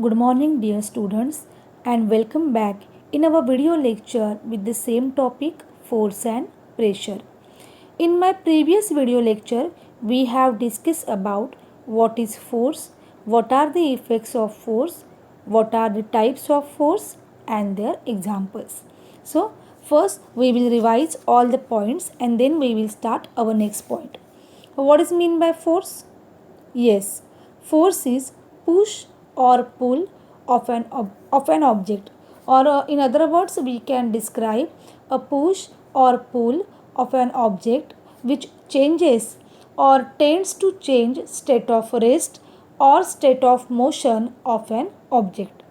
Good morning, dear students, and welcome back in our video lecture with the same topic, force and pressure. In my previous video lecture, we have discussed about what is force, what are the effects of force, what are the types of force, and their examples. So, first we will revise all the points and then we will start our next point. What is mean by force? Yes, force is push or pull of an object, or in other words, we can describe a push or pull of an object which changes or tends to change state of rest or state of motion of an object.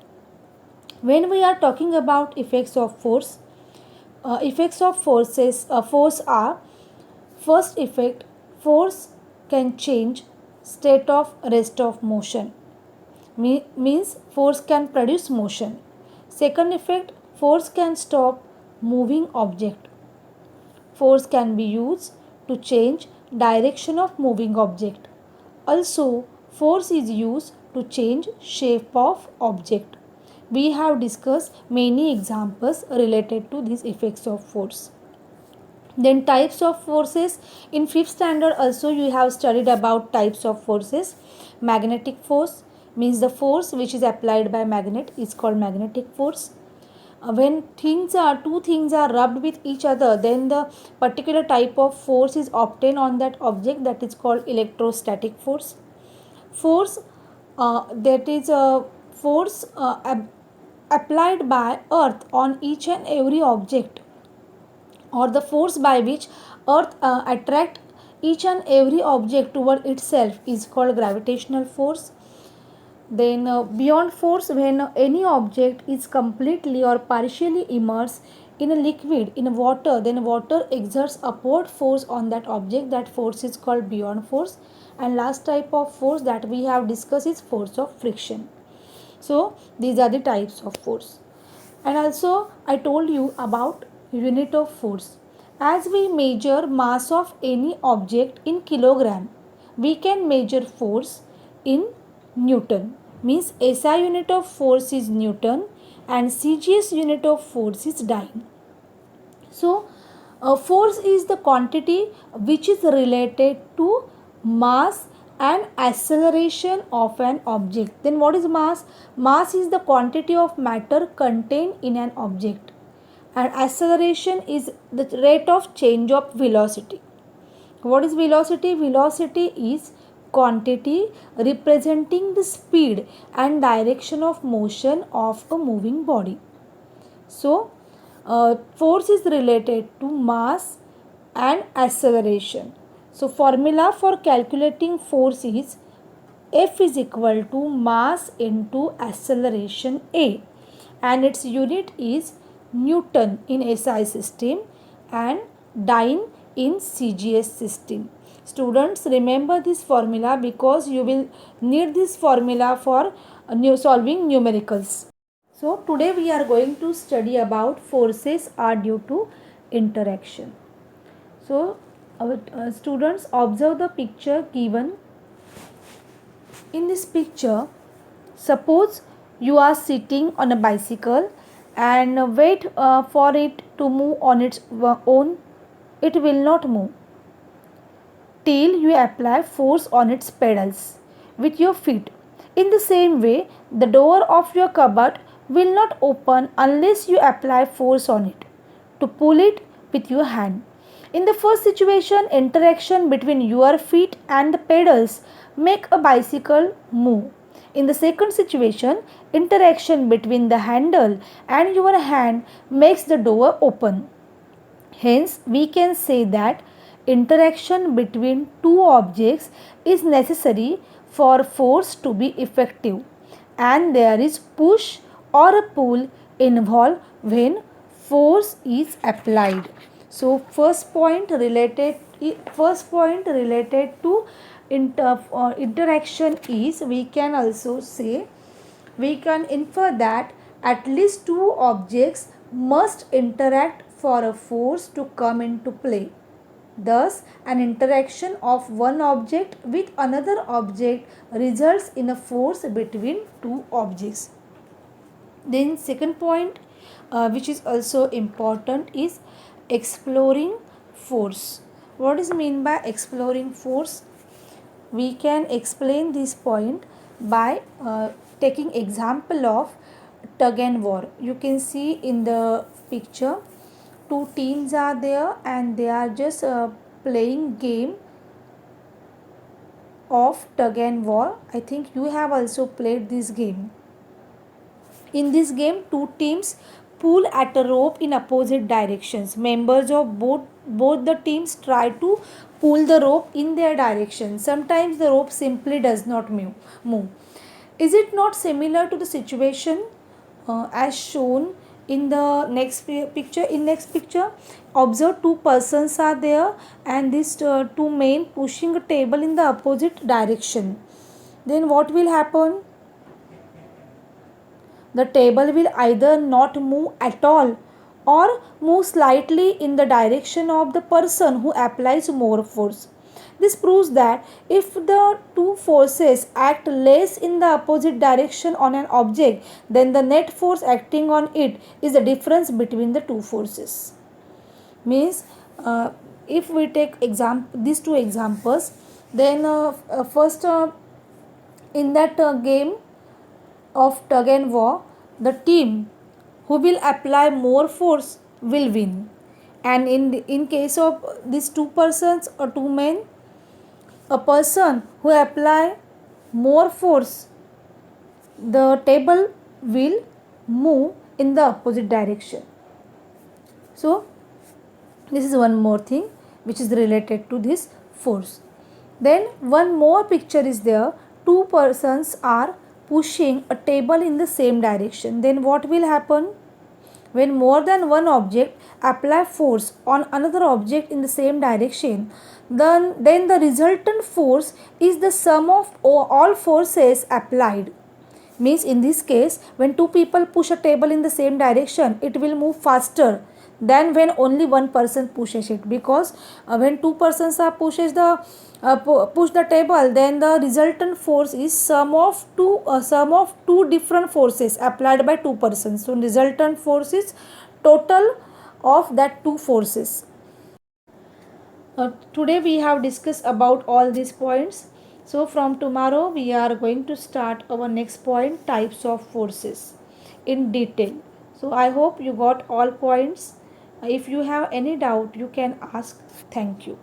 When we are talking about effects of force, force are: first effect, force can change state of rest of motion. Means force can produce motion. Second effect, force can stop moving object. Force can be used to change direction of moving object. Also, force is used to change shape of object. We have discussed many examples related to these effects of force. Then types of forces. In fifth standard also you have studied about types of forces. Magnetic force means the force which is applied by magnet is called magnetic force. When two things are rubbed with each other, then the particular type of force is obtained on that object, that is called electrostatic force. Force that is a force applied by earth on each and every object, or the force by which earth attract each and every object toward itself is called gravitational force. Then beyond force, when any object is completely or partially immersed in a liquid, in water, then water exerts upward force on that object. That force is called beyond force. And last type of force that we have discussed is force of friction. So these are the types of force. And also I told you about unit of force. As we measure mass of any object in kilogram, we can measure force in Newton. Means SI unit of force is Newton and CGS unit of force is dyne. So, force is the quantity which is related to mass and acceleration of an object. Then what is mass? Mass is the quantity of matter contained in an object, and acceleration is the rate of change of velocity. What is velocity? Velocity is quantity representing the speed and direction of motion of a moving body. So, force is related to mass and acceleration. So, formula for calculating force is F is equal to mass into acceleration A, and its unit is Newton in SI system and dyne in CGS system. Students, remember this formula because you will need this formula for solving numericals. So today we are going to study about forces are due to interaction. So our students, observe the picture given. In this picture, suppose you are sitting on a bicycle and wait for it to move on its own. It will not move till you apply force on its pedals with your feet. In the same way, the door of your cupboard will not open unless you apply force on it to pull it with your hand. In the first situation, interaction between your feet and the pedals make a bicycle move. In the second situation, interaction between the handle and your hand makes the door open. Hence, we can say that interaction between two objects is necessary for force to be effective, and there is push or a pull involved when force is applied. So, first point related to interaction is, we can also say, we can infer that at least two objects must interact for a force to come into play. Thus, an interaction of one object with another object results in a force between two objects. Then second point, which is also important, is exploring force. What is mean by exploring force? We can explain this point by taking example of tug and war. You can see in the picture two teams are there and they are just playing game of tug and war. I think you have also played this game. In this game, two teams pull at a rope in opposite directions. Members of both the teams try to pull the rope in their direction. Sometimes the rope simply does not move. Is it not similar to the situation as shown in the next picture? In next picture, observe two persons are there and these two men pushing a table in the opposite direction. Then what will happen? The table will either not move at all or move slightly in the direction of the person who applies more force. This proves that if the two forces act less in the opposite direction on an object, then the net force acting on it is the difference between the two forces. Means, if we take these two examples, then first in that game of tug and war, the team who will apply more force will win. And in case of these two persons or two men, a person who apply more force, the table will move in the opposite direction. So, this is one more thing which is related to this force. Then one more picture is there. Two persons are pushing a table in the same direction. Then what will happen? When more than one object apply force on another object in the same direction, then the resultant force is the sum of all forces applied. Means in this case, when two people push a table in the same direction, it will move faster than when only one person pushes it, because when two persons are push the table, then the resultant force is sum of two different forces applied by two persons. So resultant force is total of that two forces. Today we have discussed about all these points. So from tomorrow we are going to start our next point, types of forces, in detail. So I hope you got all points. If you have any doubt, you can ask. Thank you.